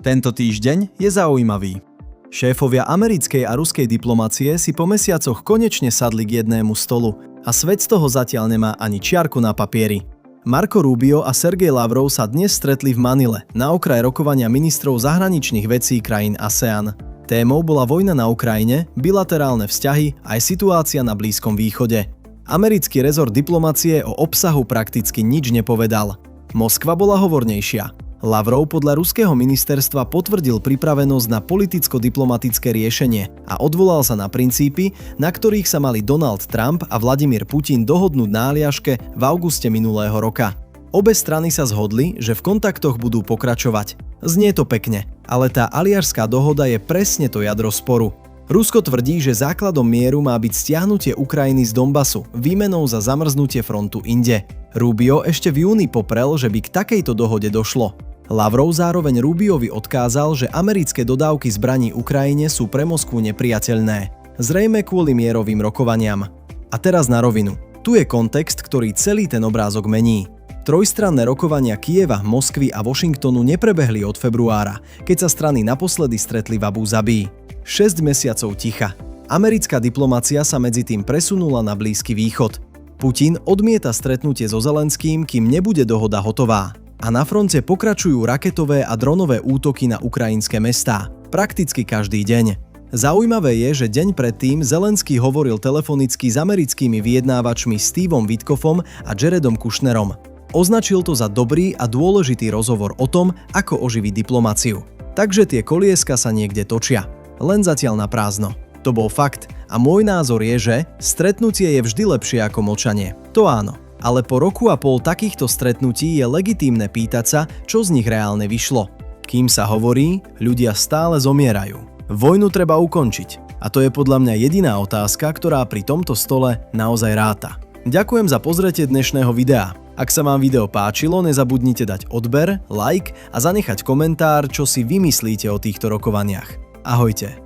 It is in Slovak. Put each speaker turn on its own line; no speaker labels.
Tento týždeň je zaujímavý. Šéfovia americkej a ruskej diplomacie si po mesiacoch konečne sadli k jednému stolu a svet z toho zatiaľ nemá ani čiarku na papieri. Marco Rubio a Sergej Lavrov sa dnes stretli v Manile na okraj rokovania ministrov zahraničných vecí krajín ASEAN. Témou bola vojna na Ukrajine, bilaterálne vzťahy a aj situácia na Blízkom východe. Americký rezort diplomacie o obsahu prakticky nič nepovedal. Moskva bola hovornejšia. Lavrov podľa ruského ministerstva potvrdil pripravenosť na politicko-diplomatické riešenie a odvolal sa na princípy, na ktorých sa mali Donald Trump a Vladimír Putin dohodnúť na Aliaške v auguste minulého roka. Obe strany sa zhodli, že v kontaktoch budú pokračovať. Znie to pekne, ale tá Aliašská dohoda je presne to jadro sporu. Rusko tvrdí, že základom mieru má byť stiahnutie Ukrajiny z Donbasu výmenou za zamrznutie frontu inde. Rubio ešte v júni poprel, že by k takejto dohode došlo. Lavrov zároveň Rubiovi odkázal, že americké dodávky zbraní Ukrajine sú pre Moskvu nepriateľné. Zrejme kvôli mierovým rokovaniam. A teraz na rovinu. Tu je kontext, ktorý celý ten obrázok mení. Trojstranné rokovania Kyjeva, Moskvy a Washingtonu neprebehli od februára, keď sa strany naposledy stretli v Abu Zabí. 6 mesiacov ticha. Americká diplomacia sa medzi tým presunula na Blízky východ. Putin odmieta stretnutie so Zelenským, kým nebude dohoda hotová. A na fronte pokračujú raketové a dronové útoky na ukrajinské mestá. Prakticky každý deň. Zaujímavé je, že deň predtým Zelenský hovoril telefonicky s americkými vyjednávačmi Stevom Witkofom a Jaredom Kushnerom. Označil to za dobrý a dôležitý rozhovor o tom, ako oživiť diplomáciu. Takže tie kolieska sa niekde točia. Len zatiaľ na prázdno. To bol fakt a môj názor je, že stretnutie je vždy lepšie ako mlčanie. To áno. Ale po roku a pol takýchto stretnutí je legitímne pýtať sa, čo z nich reálne vyšlo. Kým sa hovorí, ľudia stále zomierajú. Vojnu treba ukončiť. A to je podľa mňa jediná otázka, ktorá pri tomto stole naozaj ráta. Ďakujem za pozretie dnešného videa. Ak sa vám video páčilo, nezabudnite dať odber, like a zanechať komentár, čo si vymyslíte o týchto rokovaniach. Ahojte.